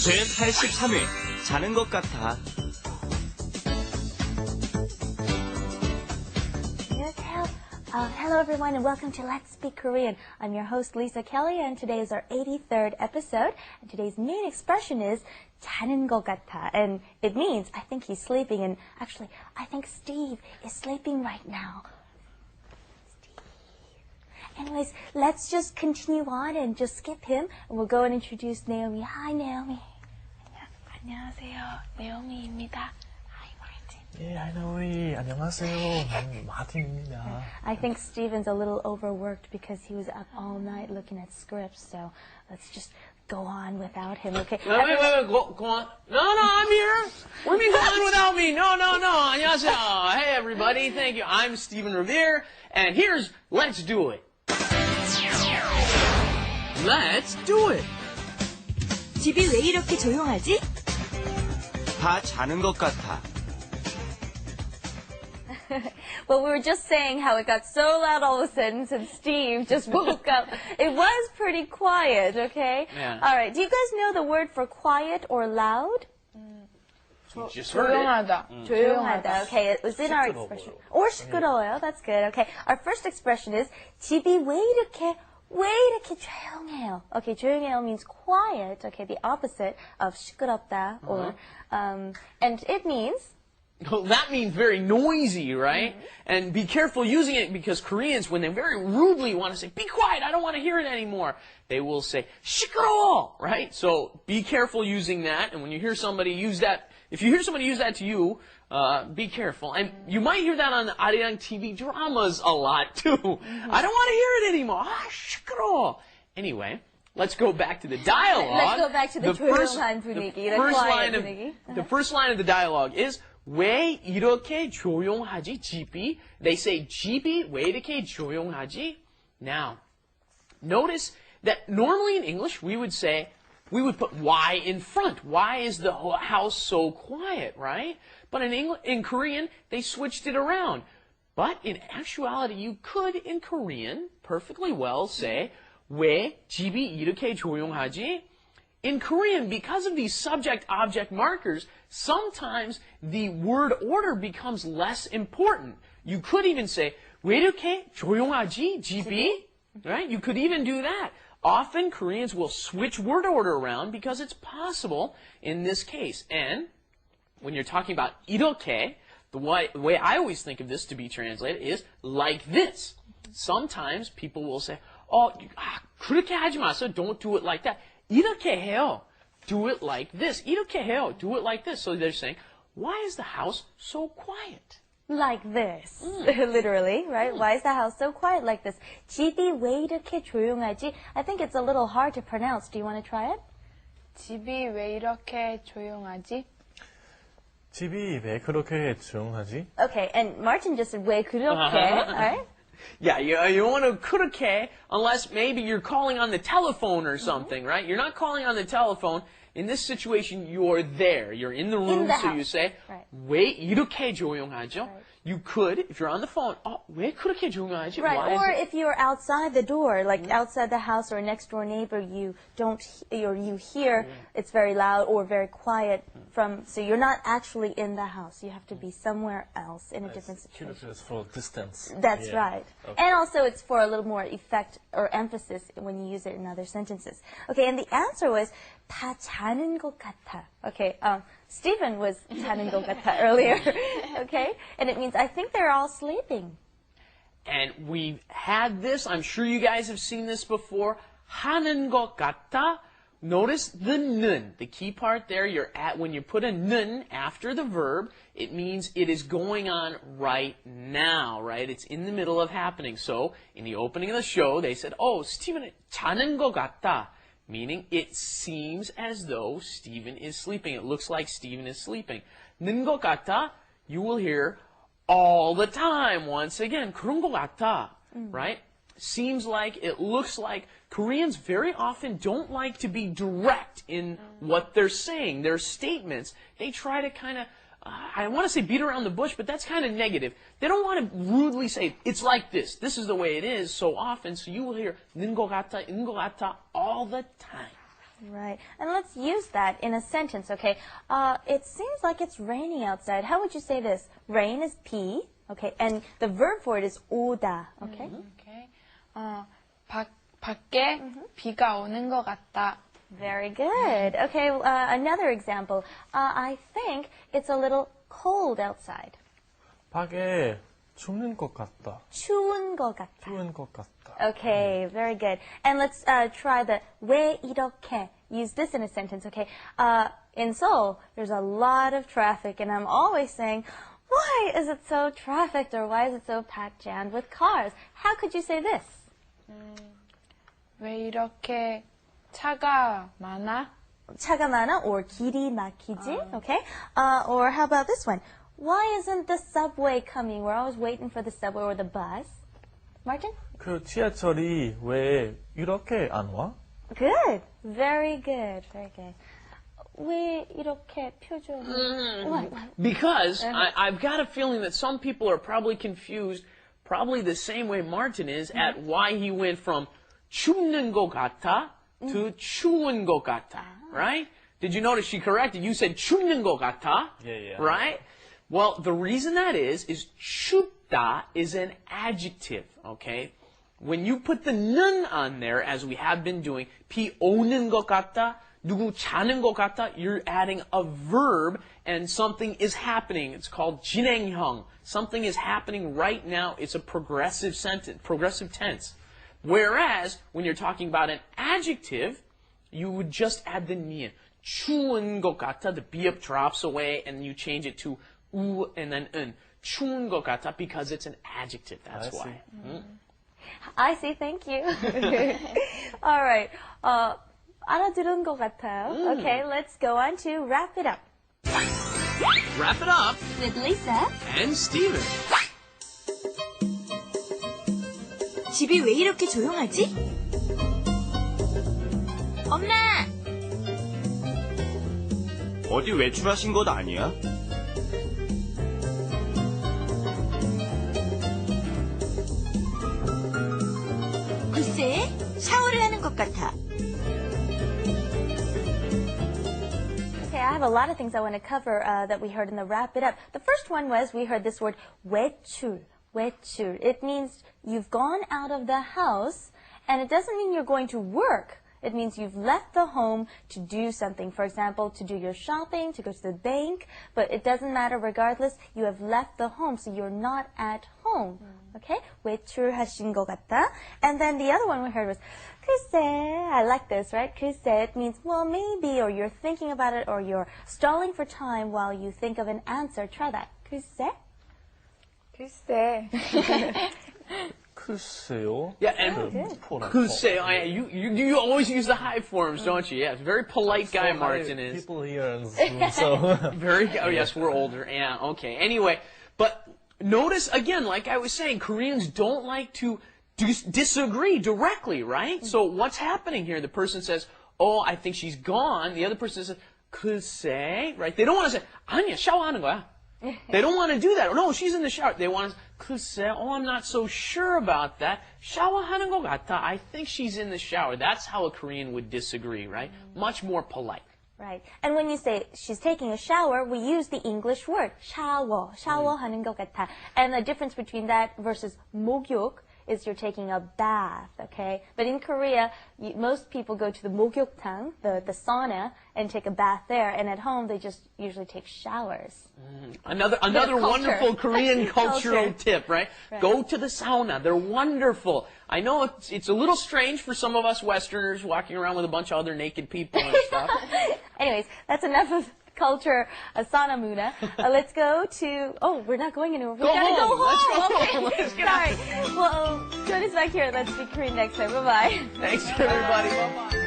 제83회 자는 것 같아. Hello everyone and welcome to Let's Speak Korean. I'm your host Lisa Kelly and today is our 83rd episode. And today's main expression is 자는 것 같아. And it means I think he's sleeping, and actually I think Steve is sleeping right now. Steve. Anyways, let's just continue on and just skip him and we'll go and introduce Naomi. Hi Naomi. 안녕하세요. 네오미입니다. 예, 하이나오이, 안녕하세요. 마틴입니다. I think Steven's a little overworked because he was up all night looking at scripts, so let's just go on without him, okay? Wait, go on. No, I'm here. What do you mean go on without me? No. 안녕하세요. Hey, everybody. Thank you. I'm Steven Revere, and here's Let's Do It. Let's do it. 집이 왜 이렇게 조용하지? 다 자는 것 같아. Well, we were just saying how it got so loud all of a sudden since Steve just woke up. It was pretty quiet, okay? Yeah. All right, do you guys know the word for quiet or loud? You just heard it. 조용하다. Okay, it was in our expression. Or 시끄러워요. That's good. Okay, our first expression is 집이 왜 이렇게 조용해요? Okay, 조용해요 means quiet. Okay, the opposite of 시끄럽다 or and it means Well, that means very noisy, right? And be careful using it because Koreans, when they very rudely want to say, be quiet, I don't want to hear it anymore, they will say, 시끄러워, right? So be careful using that. And when you hear somebody use that, if you hear somebody use that to you, be careful. And you might hear that on the Arirang TV dramas a lot, too. I don't want to hear it anymore. 시끄러워. Anyway, let's go back to the dialogue. Let's go back to the 조용한 분위기, the quiet 분위기. The first line of the dialogue is, 왜 이렇게 조용하지, 집이? They say, 집이 왜 이렇게 조용하지? Now, notice that normally in English we would put why in front. Why is the house so quiet, right? But in Korean, they switched it around. But in actuality, you could, in Korean, perfectly well say, 왜 집이 이렇게 조용하지? In Korean, because of these subject-object markers, sometimes the word order becomes less important. You could even say, 왜 이렇게 조용하지, 집이? Right? You could even do that. Often, Koreans will switch word order around because it's possible in this case. And when you're talking about 이렇게, the way I always think of this to be translated is like this. Sometimes people will say, 그렇게 하지 마세요. Don't do it like that. 이렇게 해요. Do it like this. 이렇게 해요. Do it like this. So they're saying, why is the house so quiet? Like this, literally, right? Why is the house so quiet like this? 집이 왜 이렇게 조용하지? I think it's a little hard to pronounce. Do you want to try it? 집이 왜 이렇게 조용하지? 집이 왜 그렇게 조용하지? Okay, and Martin just said 왜 그렇게, all right? Yeah, you want to 그렇게 unless maybe you're calling on the telephone or something, right? You're not calling on the telephone. In this situation, you're there. You're in the room, so you say, right. 왜 이렇게 조용하죠? Right. You could, if you're on the phone, 왜 그렇게 조용하지? Right, Why or is it? if you're outside the door, like outside the house or a next door neighbor, you hear it's very loud or very quiet so you're not actually in the house. You have to be somewhere else in a different situation. It's for distance. That's Yeah. right. Okay. And also it's for a little more effect or emphasis when you use it in other sentences. Okay, and the answer was 다 자는 것 같아. Okay, Stephen was 자는 것 같아 earlier. Okay, and it means I think they're all sleeping. And we've had this. I'm sure you guys have seen this before. 하는 것 같아. Notice the 는. The key part there, when you put a 는 after the verb, it means it is going on right now, right? It's in the middle of happening. So, in the opening of the show, they said, Stephen 자는 것 같다. Meaning, it seems as though Stephen is sleeping. It looks like Stephen is sleeping. 는 것 같아, you will hear all the time. Once again, 그런 것 같아, right? Seems like, it looks like. Koreans very often don't like to be direct in what they're saying. Their statements, they try to kind of, I want to say beat around the bush, but that's kind of negative. They don't want to rudely say, it's like this. This is the way it is so often. So you will hear 는 것 같아, 인 것 같아 all the time. Right. And let's use that in a sentence, okay? It seems like it's raining outside. How would you say this? Rain is 비, okay? And the verb for it is 오다, okay? Okay. 밖에 비가 오는 것 같다. Very good. Okay, another example. I think it's a little cold outside. 밖에 춥는 것 같다. 추운 것 같다. 추운 것 같다. Okay, very good. And let's try the 왜 이렇게. Use this in a sentence, okay? In Seoul, there's a lot of traffic, and I'm always saying, why is it so trafficked, or why is it so packed jammed with cars? How could you say this? 왜 이렇게 차가 많아? 차가 많아, or 길이 막히지, okay? Or how about this one? Why isn't the subway coming? We're always waiting for the subway or the bus. Martin? 그 지하철이 왜 이렇게 안 와? Good. Very good. Very good. 왜 이렇게 표정? What? Because I've got a feeling that some people are probably confused, probably the same way Martin is, at why he went from 춥는 것 같아 to 추운 것 같아, right? Did you notice she corrected? You said 춥는 것 같아, Yeah. right? Well, the reason that is 춥다 is an adjective, okay? When you put the 는 on there, as we have been doing, 비 오는 것 같다, 누구 자는 것 같다, you're adding a verb and something is happening. It's called 진행형. Something is happening right now. It's a progressive sentence, progressive tense. Whereas, when you're talking about an adjective, you would just add the ni은. 추운 것 같아, the B up drops away, and you change it to 우 and then 은. 추운 것 같아, because it's an adjective. That's I why. see. I see. Thank you. All right. 알아들은 것 같아요. Okay, let's go on to wrap it up. Wrap it up. With Lisa. And Steven. 집이 왜 이렇게 조용하지? 엄마! 어디 외출하신 것 아니야? 글쎄, 샤워를 하는 것 같아. Okay, I have a lot of things I want to cover that we heard in the wrap it up. The first one was we heard this word 외출. 외출. It means you've gone out of the house, and it doesn't mean you're going to work. It means you've left the home to do something. For example, to do your shopping, to go to the bank. But it doesn't matter regardless. You have left the home, so you're not at home. Okay? 외출하신 것 같다. And then the other one we heard was 글쎄. I like this, right? 글쎄. It means, well, maybe, or you're thinking about it, or you're stalling for time while you think of an answer. Try that. 글쎄. 글쎄. 글쎄요. Yeah, and 글쎄, you always use the high forms, don't you? Yeah, it's a very polite guy, Martin is. People here in Zoom, so Very, oh yes, we're older. Yeah, okay. Anyway, but notice again, like I was saying, Koreans don't like to disagree directly, right? So what's happening here? The person says, oh, I think she's gone. The other person says, 글쎄, right? They don't want to say, 아니야, 샤워하는 거야. They don't want to do that. No, she's in the shower. They want to, 글쎄, oh, I'm not so sure about that. 샤워하는 것 같아. I think she's in the shower. That's how a Korean would disagree, right? Much more polite. Right. And when you say she's taking a shower, we use the English word shower. 샤워하는 것 같아. And the difference between that versus 목욕 is you're taking a bath, okay? But in Korea, most people go to the 목욕탕, the sauna, and take a bath there. And at home, they just usually take showers. Another culture. wonderful Korean cultural Culture. tip, right? Go to the sauna. They're wonderful. I know it's a little strange for some of us Westerners walking around with a bunch of other naked people and stuff. Anyways, that's enough of culture, sauna muna. Let's go to, we're not going anywhere. We gotta home. go Let's home. go Okay. home. Let's get Sorry. Well, join us back here at Let's Speak Korean next time. Bye-bye. Thanks, everybody. Bye-bye.